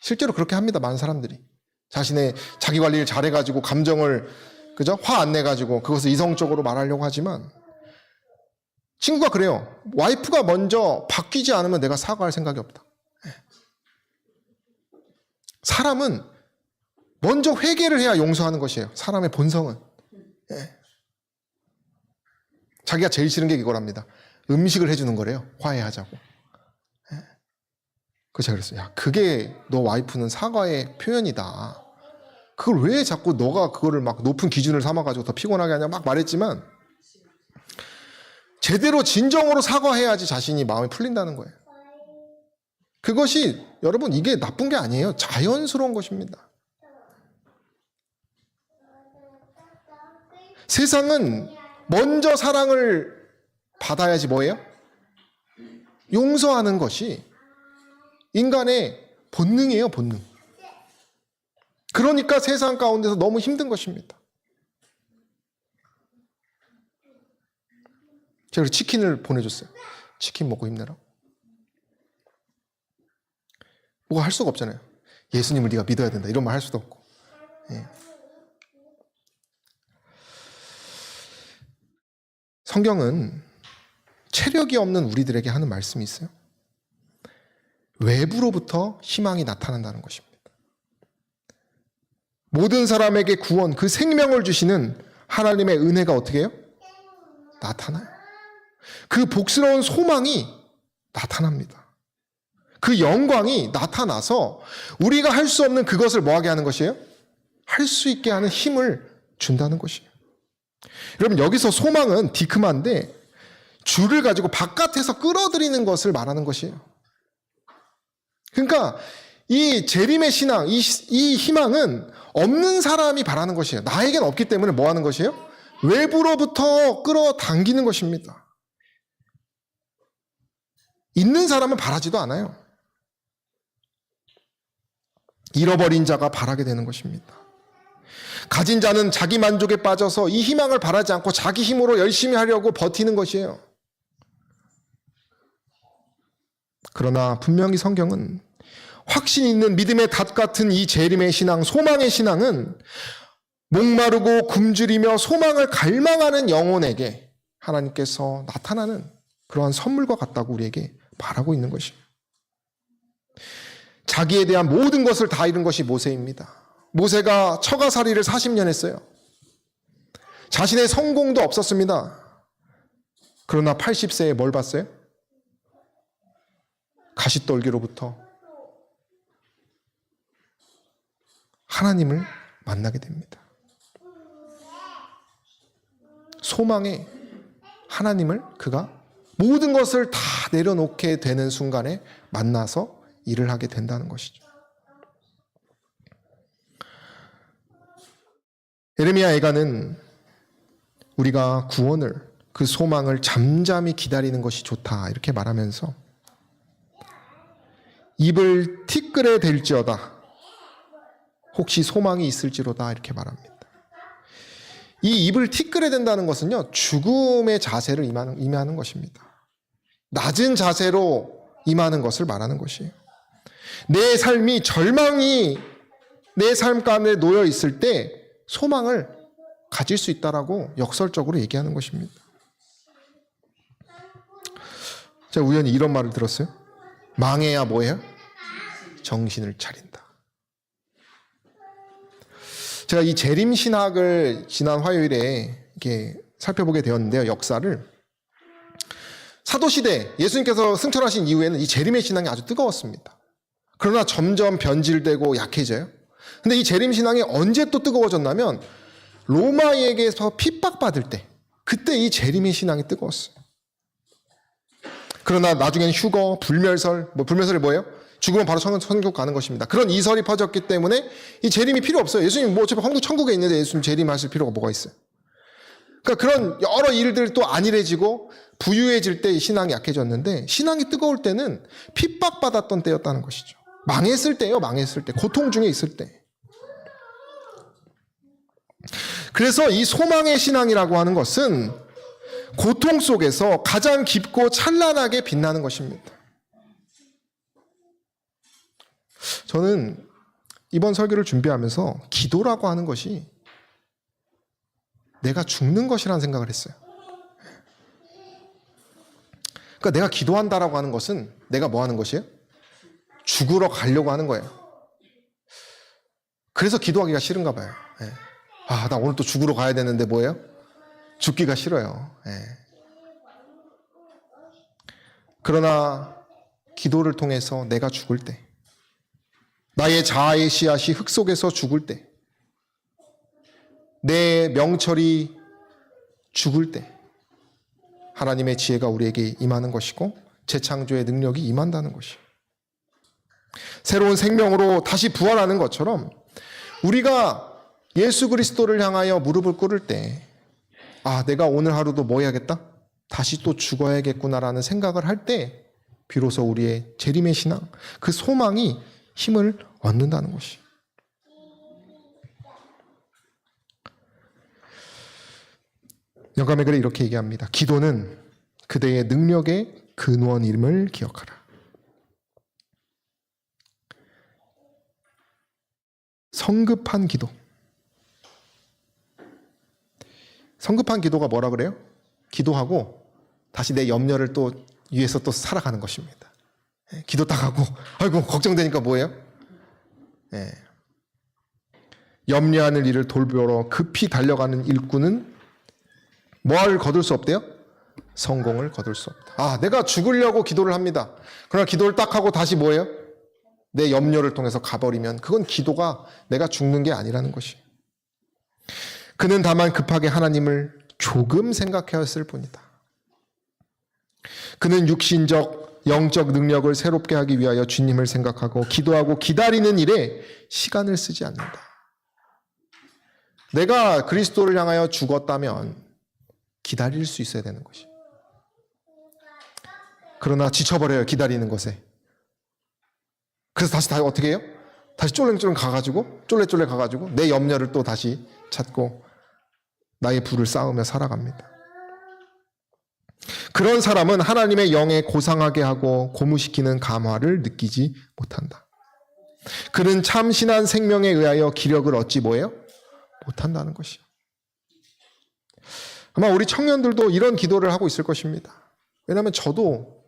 Speaker 1: 실제로 그렇게 합니다. 많은 사람들이. 자신의 자기 관리를 잘해가지고 감정을 그죠? 화 안 내가지고 그것을 이성적으로 말하려고 하지만 친구가 그래요. 와이프가 먼저 바뀌지 않으면 내가 사과할 생각이 없다. 사람은 먼저 회개를 해야 용서하는 것이에요. 사람의 본성은. 자기가 제일 싫은 게 이거랍니다. 음식을 해주는 거래요. 화해하자고. 그래서 제가 그랬어요. 야, 그게 너 와이프는 사과의 표현이다. 그걸 왜 자꾸 너가 그거를 막 높은 기준을 삼아가지고 더 피곤하게 하냐 막 말했지만 제대로 진정으로 사과해야지 자신이 마음이 풀린다는 거예요. 그것이 여러분 이게 나쁜 게 아니에요. 자연스러운 것입니다. 세상은 먼저 사랑을 받아야지 뭐예요? 용서하는 것이 인간의 본능이에요, 본능. 그러니까 세상 가운데서 너무 힘든 것입니다. 제가 치킨을 보내줬어요. 치킨 먹고 힘내라. 뭐가 할 수가 없잖아요. 예수님을 네가 믿어야 된다. 이런 말 할 수도 없고. 성경은 체력이 없는 우리들에게 하는 말씀이 있어요. 외부로부터 희망이 나타난다는 것입니다. 모든 사람에게 구원, 그 생명을 주시는 하나님의 은혜가 어떻게 해요? 나타나요. 그 복스러운 소망이 나타납니다. 그 영광이 나타나서 우리가 할 수 없는 그것을 뭐하게 하는 것이에요? 할 수 있게 하는 힘을 준다는 것이에요. 여러분, 여기서 소망은 디크마인데 줄을 가지고 바깥에서 끌어들이는 것을 말하는 것이에요. 그러니까 이 재림의 신앙, 이 희망은 없는 사람이 바라는 것이에요. 나에겐 없기 때문에 뭐 하는 것이에요? 외부로부터 끌어당기는 것입니다. 있는 사람은 바라지도 않아요. 잃어버린 자가 바라게 되는 것입니다. 가진 자는 자기 만족에 빠져서 이 희망을 바라지 않고 자기 힘으로 열심히 하려고 버티는 것이에요. 그러나 분명히 성경은 확신 있는 믿음의 닷 같은 이 재림의 신앙, 소망의 신앙은 목마르고 굶주리며 소망을 갈망하는 영혼에게 하나님께서 나타나는 그러한 선물과 같다고 우리에게 말하고 있는 것이에요. 자기에 대한 모든 것을 다 잃은 것이 모세입니다. 모세가 처가살이를 40년 했어요. 자신의 성공도 없었습니다. 그러나 80세에 뭘 봤어요? 가시떨기로부터 하나님을 만나게 됩니다. 소망의 하나님을 그가 모든 것을 다 내려놓게 되는 순간에 만나서 일을 하게 된다는 것이죠. 예레미야 애가는 우리가 구원을, 그 소망을 잠잠히 기다리는 것이 좋다 이렇게 말하면서 입을 티끌에 댈지어다 혹시 소망이 있을지로다 이렇게 말합니다. 이 입을 티끌에 댄다는 것은요, 죽음의 자세를 임하는 것입니다. 낮은 자세로 임하는 것을 말하는 것이에요. 내 삶이 절망이 내 삶 가운데 놓여 있을 때 소망을 가질 수 있다라고 역설적으로 얘기하는 것입니다. 제가 우연히 이런 말을 들었어요. 망해야 뭐예요? 정신을 차린다. 제가 이 재림신학을 지난 화요일에 이렇게 살펴보게 되었는데요. 역사를. 사도시대 예수님께서 승천하신 이후에는 이 재림의 신앙이 아주 뜨거웠습니다. 그러나 점점 변질되고 약해져요. 근데 이 재림신앙이 언제 또 뜨거워졌냐면 로마에게서 핍박받을 때, 그때 이 재림의 신앙이 뜨거웠어요. 그러나 나중에는 휴거, 불멸설, 불멸설이 뭐예요? 죽으면 바로 천국 가는 것입니다. 그런 이설이 퍼졌기 때문에 이 재림이 필요 없어요. 예수님 어차피 천국에 있는데 예수님 재림하실 필요가 뭐가 있어요? 그러니까 그런 여러 일들이 또 안일해지고 부유해질 때 신앙이 약해졌는데, 신앙이 뜨거울 때는 핍박받았던 때였다는 것이죠. 망했을 때요, 망했을 때. 고통 중에 있을 때. 그래서 이 소망의 신앙이라고 하는 것은 고통 속에서 가장 깊고 찬란하게 빛나는 것입니다. 저는 이번 설교를 준비하면서 기도라고 하는 것이 내가 죽는 것이라는 생각을 했어요. 그러니까 내가 기도한다라고 하는 것은 내가 뭐 하는 것이에요? 죽으러 가려고 하는 거예요. 그래서 기도하기가 싫은가 봐요. 나 오늘 또 죽으러 가야 되는데 뭐예요? 죽기가 싫어요. 그러나 기도를 통해서 내가 죽을 때, 나의 자아의 씨앗이 흙 속에서 죽을 때, 내 명철이 죽을 때 하나님의 지혜가 우리에게 임하는 것이고 재창조의 능력이 임한다는 것이에요. 새로운 생명으로 다시 부활하는 것처럼 우리가 예수 그리스도를 향하여 무릎을 꿇을 때, 내가 오늘 하루도 뭐 해야겠다? 다시 또 죽어야겠구나라는 생각을 할 때 비로소 우리의 재림의 신앙, 그 소망이 힘을 얻는다는 것이. 영감의 글에 이렇게 얘기합니다. 기도는 그대의 능력의 근원임을 기억하라. 성급한 기도. 성급한 기도가 뭐라 그래요? 기도하고 다시 내 염려를 또 위해서 또 살아가는 것입니다. 기도 딱 하고 아이고 걱정되니까 뭐예요? 염려하는 일을 돌보러 급히 달려가는 일꾼은 뭐를 거둘 수 없대요? 성공을 거둘 수 없다. 내가 죽으려고 기도를 합니다. 그러나 기도를 딱 하고 다시 뭐예요? 내 염려를 통해서 가버리면 그건 기도가 내가 죽는 게 아니라는 것이. 그는 다만 급하게 하나님을 조금 생각하였을 뿐이다. 그는 육신적, 영적 능력을 새롭게 하기 위하여 주님을 생각하고 기도하고 기다리는 일에 시간을 쓰지 않는다. 내가 그리스도를 향하여 죽었다면 기다릴 수 있어야 되는 것이. 그러나 지쳐버려요, 기다리는 것에. 그래서 다시 어떻게 해요? 다시 쫄랭쫄랭 가가지고 내 염려를 또 다시 찾고 나의 부를 쌓으며 살아갑니다. 그런 사람은 하나님의 영에 고상하게 하고 고무시키는 감화를 느끼지 못한다. 그는 참신한 생명에 의하여 기력을 얻지 뭐예요? 못한다는 것이요. 아마 우리 청년들도 이런 기도를 하고 있을 것입니다. 왜냐하면 저도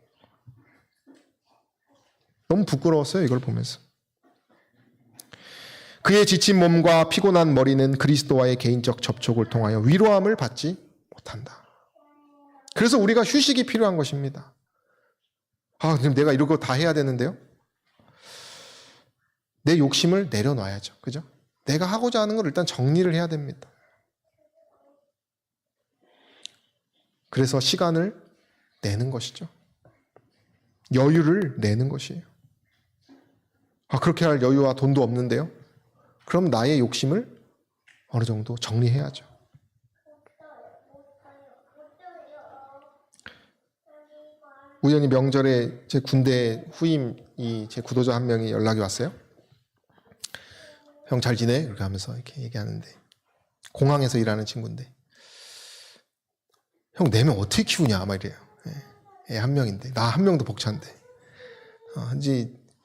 Speaker 1: 너무 부끄러웠어요, 이걸 보면서. 그의 지친 몸과 피곤한 머리는 그리스도와의 개인적 접촉을 통하여 위로함을 받지 못한다. 그래서 우리가 휴식이 필요한 것입니다. 지금 내가 이런 거 다 해야 되는데요? 내 욕심을 내려놔야죠. 그죠? 내가 하고자 하는 걸 일단 정리를 해야 됩니다. 그래서 시간을 내는 것이죠. 여유를 내는 것이에요. 그렇게 할 여유와 돈도 없는데요? 그럼 나의 욕심을 어느 정도 정리해야죠. 우연히 명절에 제 군대 후임이 제 구도자 한 명이 연락이 왔어요. 형 잘 지내? 이렇게 하면서 이렇게 얘기하는데, 공항에서 일하는 친구인데, 형 4명 어떻게 키우냐? 막 이래요. 애 한 명인데, 나 한 명도 벅찬데.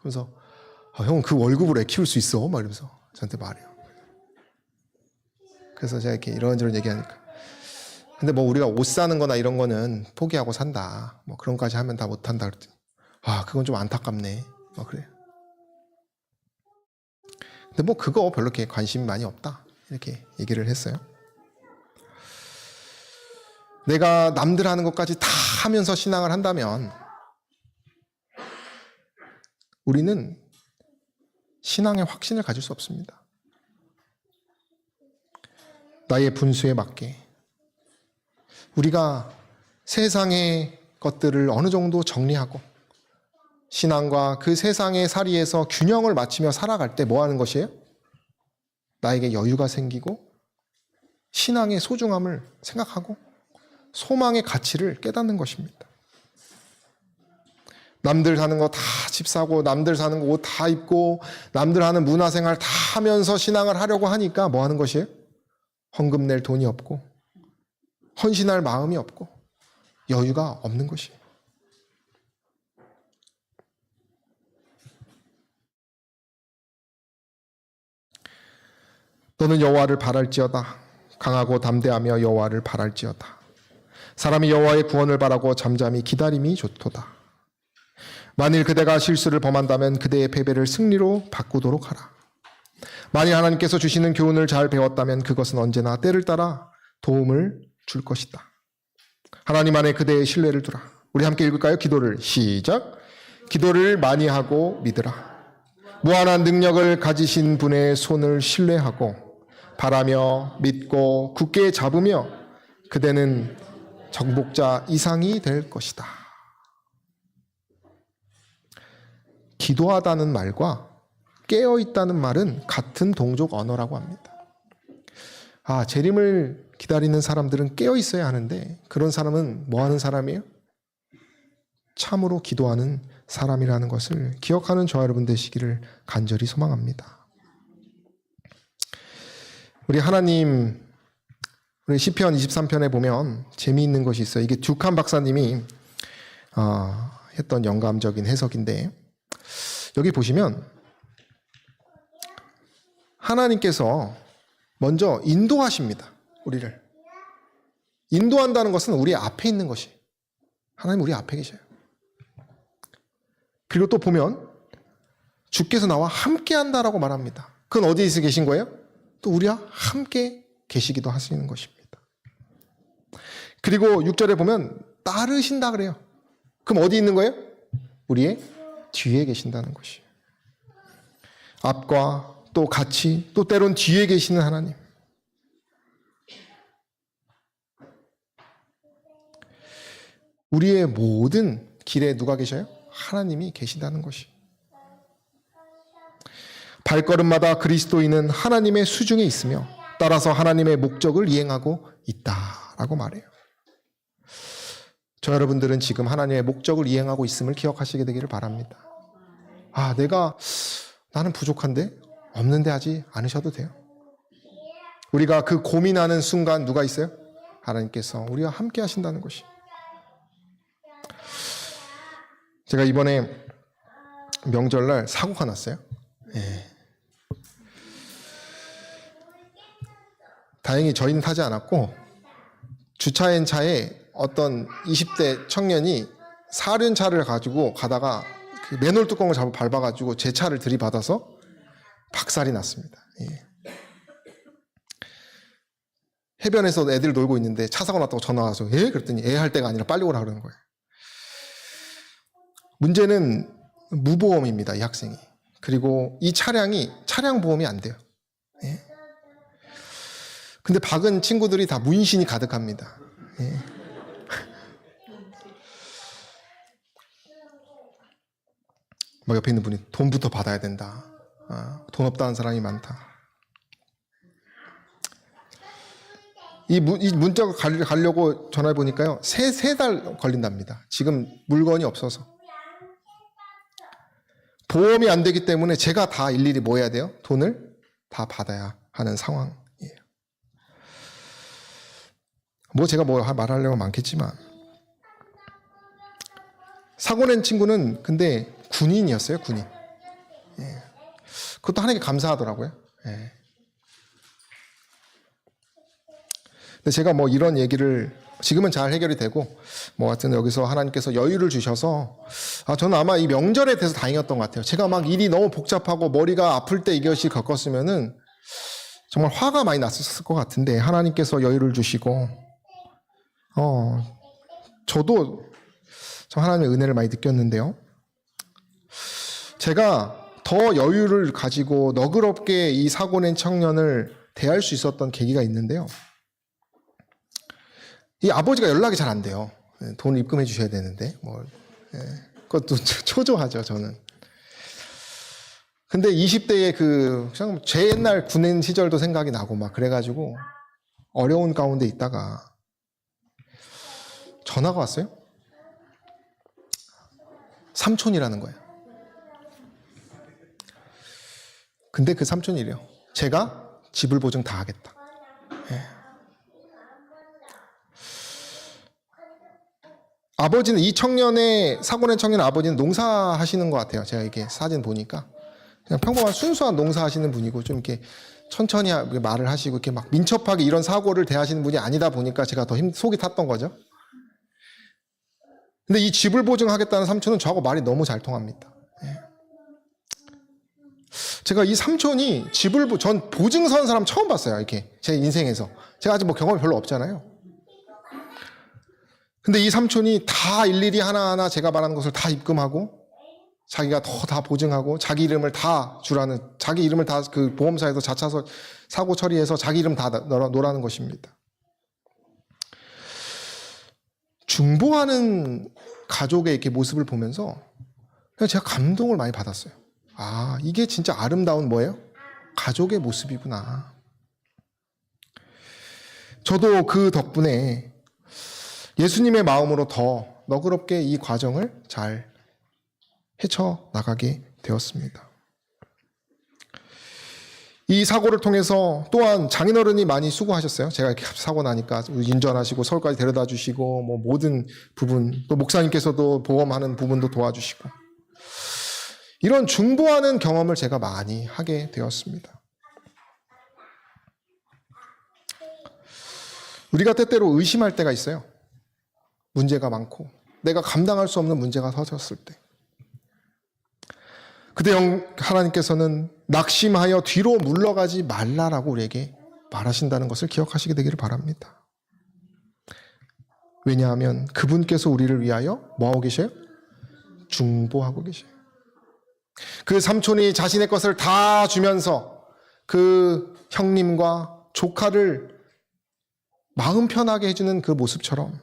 Speaker 1: 그래서 형은 그 월급으로 애 키울 수 있어? 막 이러면서 저한테 말해요. 그래서 제가 이렇게 이런저런 얘기하니까, 근데 뭐 우리가 옷 사는 거나 이런 거는 포기하고 산다. 뭐 그런 거까지 하면 다 못한다. 그랬더니, 그건 좀 안타깝네. 막 그래요. 근데 뭐 그거 별로 이렇게 관심이 많이 없다. 이렇게 얘기를 했어요. 내가 남들 하는 것까지 다 하면서 신앙을 한다면 우리는 신앙의 확신을 가질 수 없습니다. 나의 분수에 맞게 우리가 세상의 것들을 어느 정도 정리하고 신앙과 그 세상의 사리에서 균형을 맞추며 살아갈 때 뭐 하는 것이에요? 나에게 여유가 생기고 신앙의 소중함을 생각하고 소망의 가치를 깨닫는 것입니다. 남들 사는 거 다 집 사고 남들 사는 거 옷 다 입고 남들 하는 문화생활 다 하면서 신앙을 하려고 하니까 뭐 하는 것이에요? 헌금 낼 돈이 없고 헌신할 마음이 없고 여유가 없는 것이에요. 너는 여호와를 바랄지어다. 강하고 담대하며 여호와를 바랄지어다. 사람이 여호와의 구원을 바라고 잠잠히 기다림이 좋도다. 만일 그대가 실수를 범한다면 그대의 패배를 승리로 바꾸도록 하라. 만일 하나님께서 주시는 교훈을 잘 배웠다면 그것은 언제나 때를 따라 도움을 줄 것이다. 하나님 안에 그대의 신뢰를 두라. 우리 함께 읽을까요? 기도를 시작. 기도를 많이 하고 믿으라. 무한한 능력을 가지신 분의 손을 신뢰하고 바라며 믿고 굳게 잡으며 그대는 정복자 이상이 될 것이다. 기도하다는 말과 깨어있다는 말은 같은 동족 언어라고 합니다. 재림을 기다리는 사람들은 깨어있어야 하는데 그런 사람은 뭐 하는 사람이에요? 참으로 기도하는 사람이라는 것을 기억하는 저와 여러분 되시기를 간절히 소망합니다. 우리 하나님, 우리 시편 23편에 보면 재미있는 것이 있어요. 이게 듀칸 박사님이 했던 영감적인 해석인데 여기 보시면 하나님께서 먼저 인도하십니다. 우리를. 인도한다는 것은 우리 앞에 있는 것이. 하나님 우리 앞에 계셔요. 그리고 또 보면 주께서 나와 함께 한다라고 말합니다. 그건 어디에서 계신 거예요? 또 우리와 함께 계시기도 하시는 것입니다. 그리고 6절에 보면 따르신다 그래요. 그럼 어디 있는 거예요? 우리의 뒤에 계신다는 것이에요. 앞과 또 같이 또 때론 뒤에 계시는 하나님. 우리의 모든 길에 누가 계셔요? 하나님이 계신다는 것이. 발걸음마다 그리스도인은 하나님의 수중에 있으며 따라서 하나님의 목적을 이행하고 있다라고 말해요. 저 여러분들은 지금 하나님의 목적을 이행하고 있음을 기억하시게 되기를 바랍니다. 나는 부족한데? 없는데 하지 않으셔도 돼요. 우리가 그 고민하는 순간 누가 있어요? 하나님께서 우리와 함께 하신다는 것이. 제가 이번에 명절날 사고가 났어요. 다행히 저희는 타지 않았고 주차한 차에 어떤 20대 청년이 사륜차를 가지고 가다가 그 맨홀 뚜껑을 밟아가지고 제 차를 들이받아서 박살이 났습니다. 해변에서 애들 놀고 있는데 차 사고 났다고 전화 와서 그랬더니 애 할 때가 아니라 빨리 오라 그러는 거예요. 문제는 무보험입니다. 이 학생이. 그리고 이 차량이 차량 보험이 안 돼요. 근데 박은 친구들이 다 문신이 가득합니다. 뭐 옆에 있는 분이 돈부터 받아야 된다. 돈 없다는 사람이 많다. 이 문자가 가려고 전화해 보니까요. 세 달 걸린답니다. 지금 물건이 없어서. 보험이 안 되기 때문에 제가 다 일일이 뭐 해야 돼요? 돈을 다 받아야 하는 상황이에요. 제가 말하려고 많겠지만 사고 낸 친구는 근데 군인이었어요. 군인. 그것도 하나님께 감사하더라고요. 근데 제가 이런 얘기를 지금은 잘 해결이 되고 하여튼 여기서 하나님께서 여유를 주셔서 저는 아마 이 명절에 대해서 다행이었던 것 같아요. 제가 막 일이 너무 복잡하고 머리가 아플 때 이것이 겪었으면은 정말 화가 많이 났었을 것 같은데 하나님께서 여유를 주시고 저도 하나님의 은혜를 많이 느꼈는데요. 제가 더 여유를 가지고 너그럽게 이 사고 낸 청년을 대할 수 있었던 계기가 있는데요. 이 아버지가 연락이 잘 안 돼요. 돈 입금해 주셔야 되는데 그것도 초조하죠. 저는. 근데 20대에 그냥 제 옛날 군인 시절도 생각이 나고 막 그래가지고 어려운 가운데 있다가 전화가 왔어요. 삼촌이라는 거예요. 근데 그 삼촌이 이래요. 제가 지불 보증 다 하겠다. 아버지는 이 청년의 사고 낸 청년 아버지는 농사하시는 것 같아요. 제가 이렇게 사진 보니까 그냥 평범한 순수한 농사하시는 분이고 좀 이렇게 천천히 말을 하시고 이렇게 막 민첩하게 이런 사고를 대하시는 분이 아니다 보니까 제가 더 속이 탔던 거죠. 근데 이 지불 보증하겠다는 삼촌은 저하고 말이 너무 잘 통합니다. 제가 이 삼촌이 전 보증 선 사람 처음 봤어요. 이렇게 제 인생에서. 제가 아직 경험이 별로 없잖아요. 근데 이 삼촌이 다 일일이 하나하나 제가 말하는 것을 다 입금하고 자기가 다 보증하고 자기 이름을 다 주라는 자기 이름을 다 그 보험사에서 자차서 사고 처리해서 자기 이름 다 놓으라는 것입니다. 중보하는 가족의 이렇게 모습을 보면서 제가 감동을 많이 받았어요. 이게 진짜 아름다운 가족의 모습이구나. 저도 그 덕분에 예수님의 마음으로 더 너그럽게 이 과정을 잘 헤쳐나가게 되었습니다. 이 사고를 통해서 또한 장인어른이 많이 수고하셨어요. 제가 이렇게 사고 나니까 운전하시고 서울까지 데려다 주시고 모든 부분, 또 목사님께서도 보험하는 부분도 도와주시고 이런 중보하는 경험을 제가 많이 하게 되었습니다. 우리가 때때로 의심할 때가 있어요. 문제가 많고 내가 감당할 수 없는 문제가 터졌을 때, 그때 하나님께서는 낙심하여 뒤로 물러가지 말라라고 우리에게 말하신다는 것을 기억하시게 되기를 바랍니다. 왜냐하면 그분께서 우리를 위하여 뭐하고 계셔요? 중보하고 계셔요. 그 삼촌이 자신의 것을 다 주면서 그 형님과 조카를 마음 편하게 해주는 그 모습처럼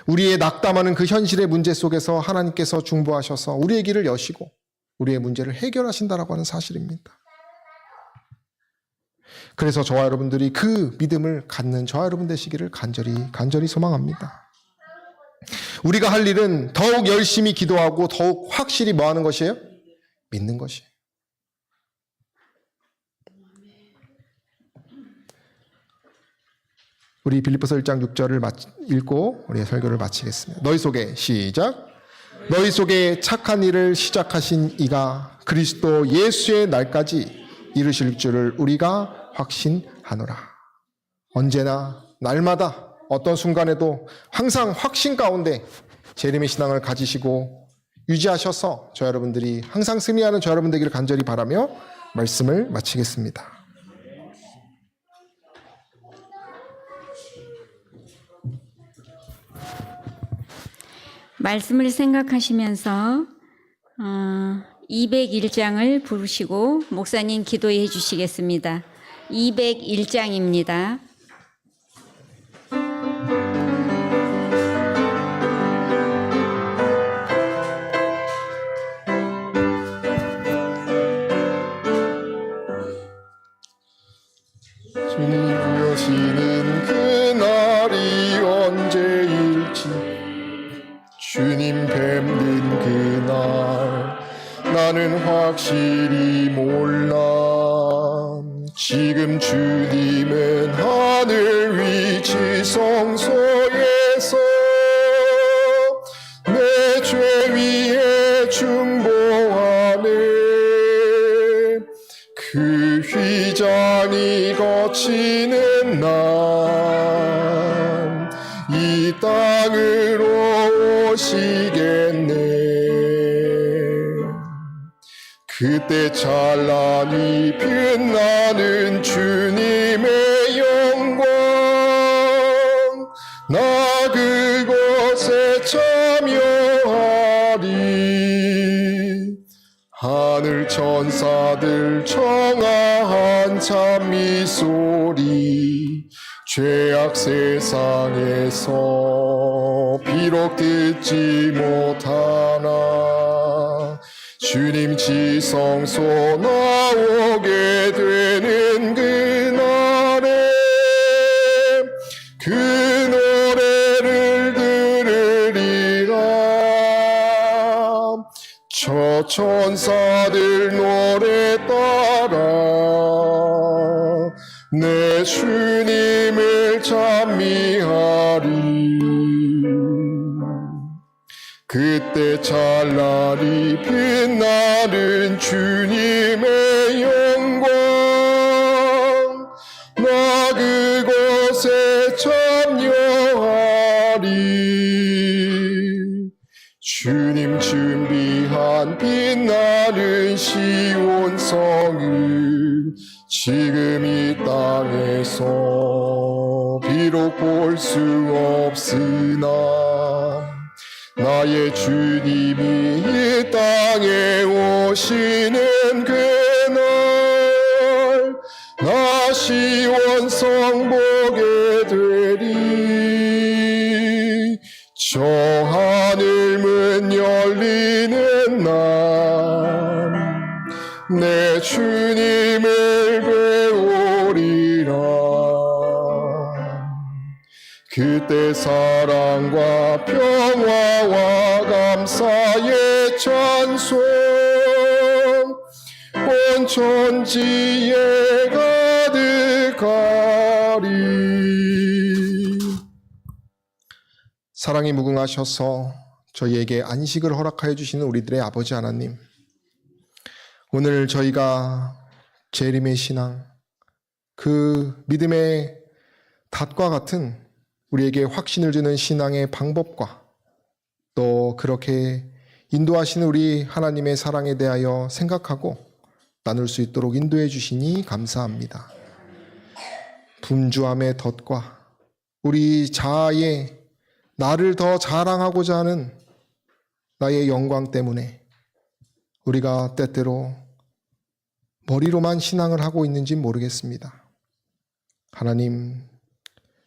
Speaker 1: 우리의 낙담하는 그 현실의 문제 속에서 하나님께서 중보하셔서 우리의 길을 여시고 우리의 문제를 해결하신다라고 하는 사실입니다. 그래서 저와 여러분들이 그 믿음을 갖는 저와 여러분 되시기를 간절히 소망합니다. 우리가 할 일은 더욱 열심히 기도하고 더욱 확실히 뭐 하는 것이에요? 믿는 것이에요. 우리 빌립보서 1장 6절을 읽고 우리의 설교를 마치겠습니다. 너희 속에 시작. 너희 속에 착한 일을 시작하신 이가 그리스도 예수의 날까지 이루실 줄을 우리가 확신하노라. 언제나 날마다 어떤 순간에도 항상 확신 가운데 재림의 신앙을 가지시고 유지하셔서 저 여러분들이 항상 승리하는 저 여러분 되기를 간절히 바라며 말씀을 마치겠습니다.
Speaker 2: 말씀을 생각하시면서 201장을 부르시고 목사님 기도해 주시겠습니다. 201장입니다.
Speaker 1: 주님 오시는 그날이 언제일지 주님 뵙는 그날 나는 확실히 몰라. 지금 주님은 하늘 위 지성소에서 내 죄 위에 중보하네. 그 휘장이 거치는 날 이 땅으로 오시겠네. 그때 찬란히 빛나는 주님의 영광 나 그곳에 참여하리. 하늘 천사들 청아한 찬미 소리 죄악 세상에서 비록 듣지 못하나 주님 지성소 나오게 되는 그날에 그 노래를 들으리라. 저 천사들 노래 따라 내 주님을 찬미하리. 그때 찬란히 빛나는 주님의 영광 나 그곳에 참여하리. 주님 준비한 빛나는 시온 성을 지금 이 땅에서 비록 볼 수 없으나 나의 주님이 이 땅에 오시는 그날 나 시온성 보게 되리. 저 하늘 문 열리는 날 내 주님을 배우리라. 그때 사랑과 평화와 감사의 찬송 온 천지에 가득하리. 사랑이 무궁하셔서 저희에게 안식을 허락하여 주시는 우리들의 아버지 하나님, 오늘 저희가 재림의 신앙, 그 믿음의 닷과 같은 우리에게 확신을 주는 신앙의 방법과 또 그렇게 인도하시는 우리 하나님의 사랑에 대하여 생각하고 나눌 수 있도록 인도해 주시니 감사합니다. 분주함의 덫과 우리 자아의 나를 더 자랑하고자 하는 나의 영광 때문에 우리가 때때로 머리로만 신앙을 하고 있는지 모르겠습니다. 하나님,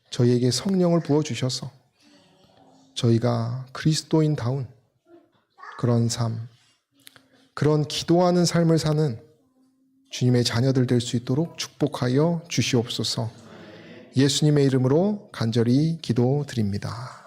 Speaker 1: 저희에게 성령을 부어주셔서 저희가 그리스도인다운 그런 삶, 그런 기도하는 삶을 사는 주님의 자녀들 될 수 있도록 축복하여 주시옵소서. 예수님의 이름으로 간절히 기도드립니다.